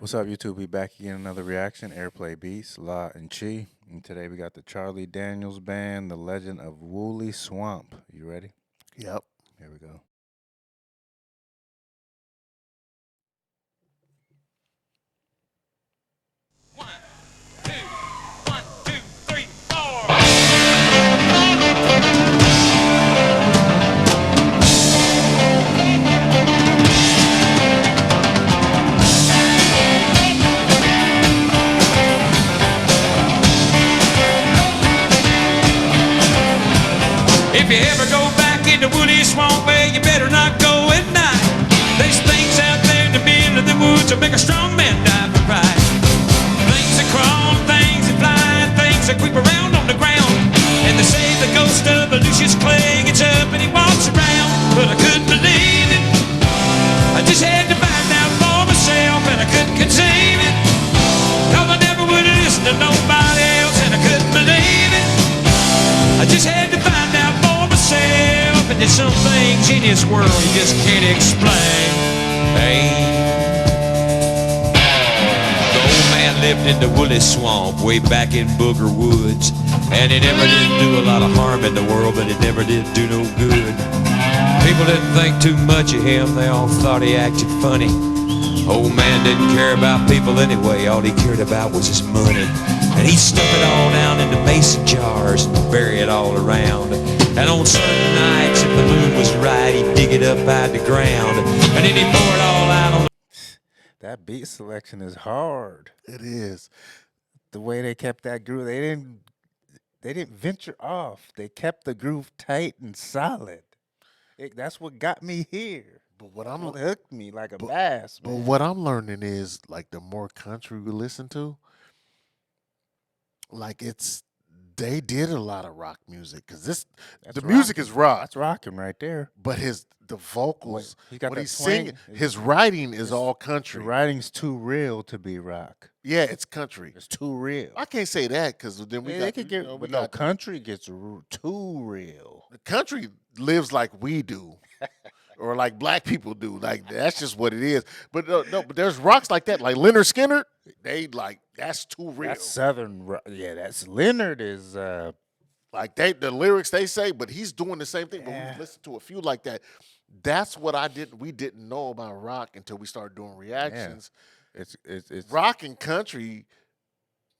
What's up, YouTube? We back again, another reaction. Airplay Beats, La and Chi. And today we got the Charlie Daniels Band, The Legend of Wooley Swamp. You ready? Yep. Here we go. One, two, three, four. If you ever go back into Wooley Swamp, well, you better not go at night. There's things out there in the middle of the woods that make a strong man die for pride. Things that crawl, things that fly, and things that creep around on the ground. And they say the ghost of Lucius Clay gets up and he walks around. But I couldn't believe it. I just had to find out for myself, and I couldn't conceive it. Cause I never would have listened to nobody else, and I couldn't believe it. I just had to find out for myself, and there's some things in this world you just can't explain. Hey, the old man lived in the Wooley Swamp way back in Booger Woods, and he never did do a lot of harm in the world, but he never did do no good. People didn't think too much of him, they all thought he acted funny. Old man didn't care about people anyway, all he cared about was his money. And he'd stuff it all down into mason jars and bury it all around. And on certain nights, if the moon was right, he'd dig it up out the ground. And then he'd pour it all out on That beat selection is hard. It is. The way they kept that groove, they didn't venture off. They kept the groove tight and solid. That's what got me here. But what That's I'm what hooked me like a bass. but Man. what I'm learning is like the more country we listen to, like they did a lot of rock music because the music is rock, That's rocking right there. but the vocals, He got what that he's twang. singing, his writing is all country. The writing's too real to be rock. Yeah, it's country. It's too real. I can't say that because then we Yeah, got they could get, we but no, got country gets too real. the country lives like we do. Or like black people do, like that's just what it is. But no, but there's rocks like that, like Leonard Skinner. They like that's too real. That's southern. Yeah, that's Leonard is. Like the lyrics they say, but he's doing the same thing. But Yeah. we listen to a few like that. That's what we didn't know about rock until we started doing reactions. It's Rock and country,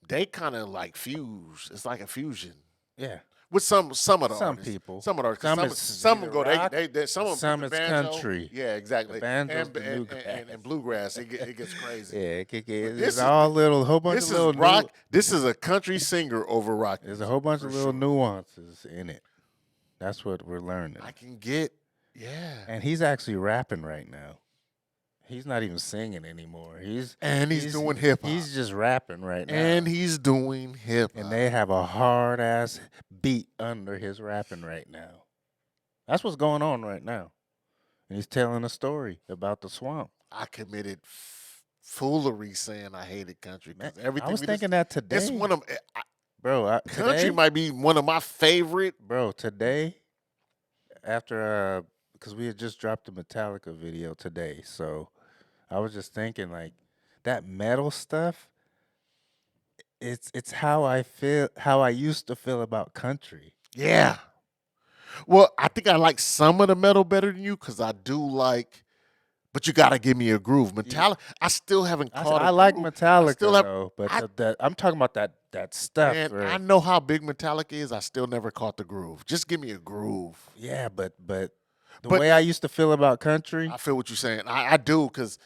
they kind of like fuse. It's like a fusion. yeah. With some of the Some artists. people. Some of the artists. Some Some, is some either go rock, they some of them some put the is banjo. country. Yeah, exactly. The banjo's and, the and bluegrass. It gets crazy. Yeah, this it's is- all little whole bunch This of little is rock. This is a country singer over rock. There's a music, whole bunch for of little sure. nuances in it. That's what we're learning. I can get. Yeah. And he's actually rapping right now. He's not even singing anymore. He's doing hip hop. He's just rapping right now. And he's doing hip hop. And they have a hard ass beat under his rapping right now. That's what's going on right now. And he's telling a story about the swamp. I committed foolery saying I hated country Man, because everything. I was thinking that today. It's one of bro. country Today, might be one of my favorite. bro. Today, after because we had just dropped the Metallica video today, so I was just thinking like that metal stuff. It's how I feel, how I used to feel about country. Yeah. Well, I think I like some of the metal better than you because I do like. But you gotta give me a groove. Metallica. I still haven't caught. I like groove. Metallica still have- though, but I- I'm talking about that stuff. And where- I know how big Metallica is. I still never caught the groove. Just give me a groove. yeah, but the But- way I used to feel about country, I feel what you're saying. I do because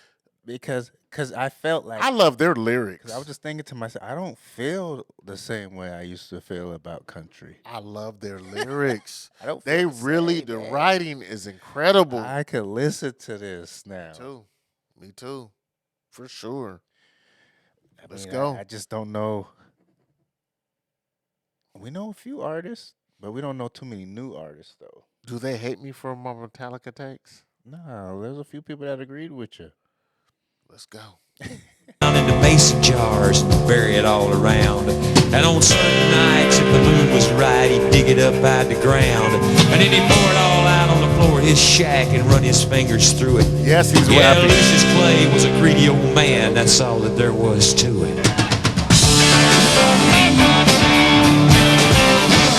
because I felt like I love their lyrics. 'cause I was just thinking to myself, I don't feel the same way I used to feel about country. I love their lyrics. I don't. They feel the really, same, the man. writing is incredible. I could listen to this now. too. Me too. For sure. I Let's mean, go. I just don't know. We know a few artists, but we don't know too many new artists though. Do they hate me for my Metallica takes? No, there's a few people that agreed with you. Let's go. down into mason jars and bury it all around. And on certain nights, if the moon was right, he'd dig it up out the ground. And then he'd pour it all out on the floor of his shack and run his fingers through it. Yes, he's Yeah, rapping. Lucius Clay was a greedy old man. That's all that there was to it.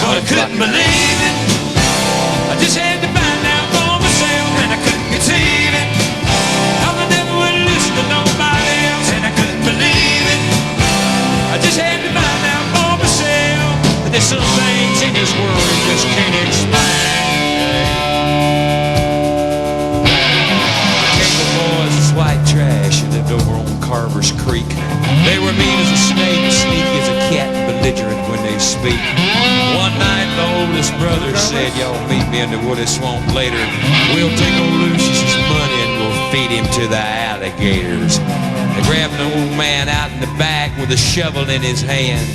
But I couldn't believe it. I just had to find out for myself, and I couldn't conceive it. I never would listen to nobody else, and I couldn't believe it. I just had to find out for myself that there's some things in this world you just can't explain. Cable boys is white trash who lived over on Carver's Creek. They were mean as a snake, sneaky as a cat, belligerent when they speak. One night the oldest brother said, y'all meet me in the woody swamp later. We'll take old Lucius's money and we'll feed him to the alligators. They grabbed an old man out in the back with a shovel in his hand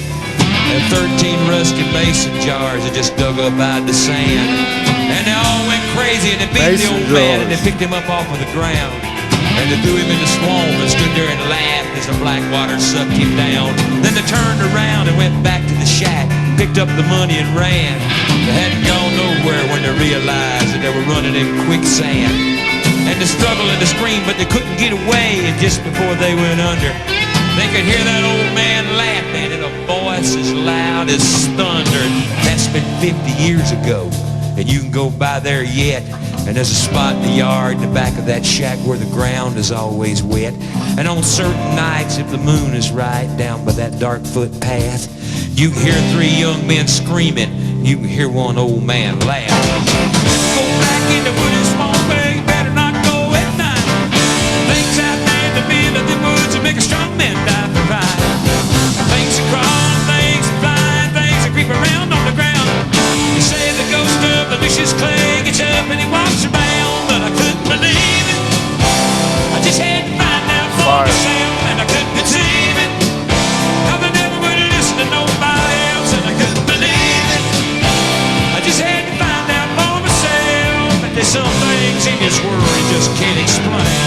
and 13 rusty mason jars that just dug up out of the sand. And they all went crazy and they beat the old man and they picked him up off of the ground. And they threw him in the swamp and stood there and laughed as the black water sucked him down. Then they turned around and went back to the shack, picked up the money and ran. They hadn't gone nowhere when they realized that they were running in quicksand. And they struggled and they screamed, but they couldn't get away. And just before they went under, they could hear that old man laughing in a voice as loud as thunder. That's been 50 years ago, and you can go by there yet. And there's a spot in the yard in the back of that shack where the ground is always wet. And on certain nights, if the moon is right down by that dark footpath, you can hear 3 young men screaming. You can hear one old man laugh. Go back in the woody swamp, you better not go at night. Things out there in the middle of the woods that make a strong man die for pride. Things are crawling, things are flying, things that creep around on the ground. You say the ghost of Lucius Clay gets up and he walks around, but I couldn't believe it. I just had to find out for myself, and I couldn't conceive it. I never would listen to nobody else, and I couldn't believe it. I just had to find out for myself that there's some things in this world you just can't explain.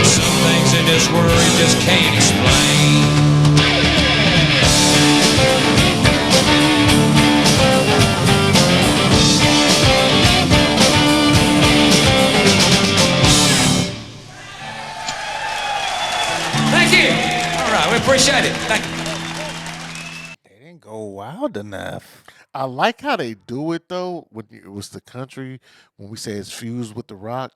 Some things in this world you just can't explain. We appreciate it. Thank you. They didn't go wild enough. I like how they do it though. When it was the country, when we say it's fused with the rock,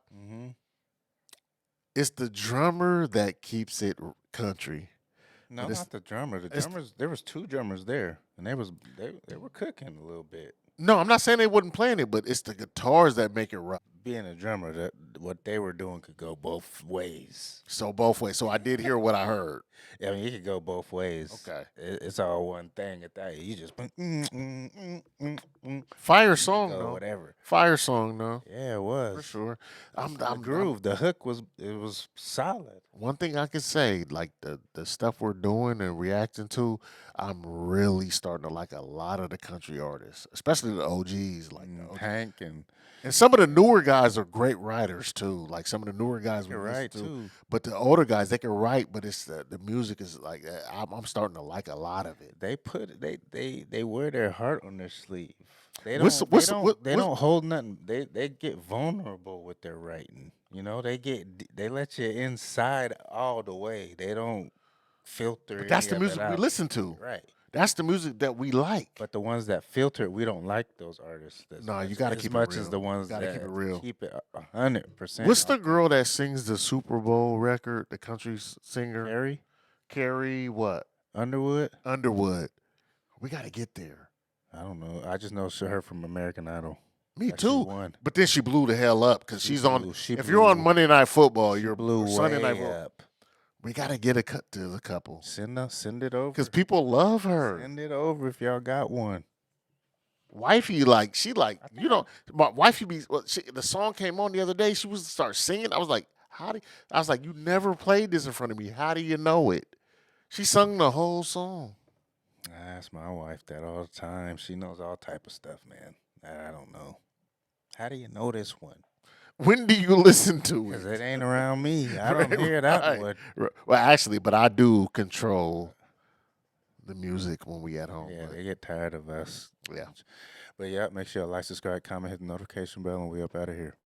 it's the drummer that keeps it country. No, not the drummer. The drummers. There was 2 drummers there, and they were cooking a little bit. No, I'm not saying they wasn't playing it, but it's the guitars that make it rock. Being a drummer, that what they were doing could go both ways. So both ways. So I did hear what I heard. I mean, it could go both ways. Okay. It's all one thing at that. You just Fire song, go though. whatever. Fire song, though. Yeah, it was For sure. the groove. The hook was solid. One thing I can say, like the stuff we're doing and reacting to, I'm really starting to like a lot of the country artists, especially the OGs, like the OGs. Hank and some of the newer guys are great writers too. Like some of the newer guys, you're we right listen to. too. But the older guys, they can write, but it's the music is like I'm starting to like a lot of it. They wear their heart on their sleeve. They What's- don't what's- they don't what- they what's- don't hold nothing. They get vulnerable with their writing. You know, they let you inside all the way. They don't filter. But that's any the of it music we out. listen to. Right. That's the music that we like. But the ones that filter, it, we don't like those artists. No, you gotta as keep it much real. as the ones You gotta that keep it real. keep it 100%. What's the girl that sings the Super Bowl record? The country singer, Harry Carrie what? Underwood? Underwood. We got to get there. I don't know. I just know her from American Idol. Me Like, she too. won. But then she blew the hell up because she's on. She If you're on blew- Monday Night Football, you're blew or Sunday way Night Football. up. We got to get a cut to the couple Send it over. because people love her. Send it over if y'all got one. Wifey, like she like you know, my wifey be. Well, the song came on the other day. She was start singing. I was like, I was like, you never played this in front of me. How do you know it? She sung the whole song. I ask my wife that all the time. She knows all type of stuff, man. I don't know. How do you know this one? When do you listen to Because it? it ain't around me. I don't Right, hear that right. one. Well, actually, but I do control the music when we at home. Yeah, they get tired of us. Yeah. But yeah, make sure you like, subscribe, comment, hit the notification bell, and we up out of here.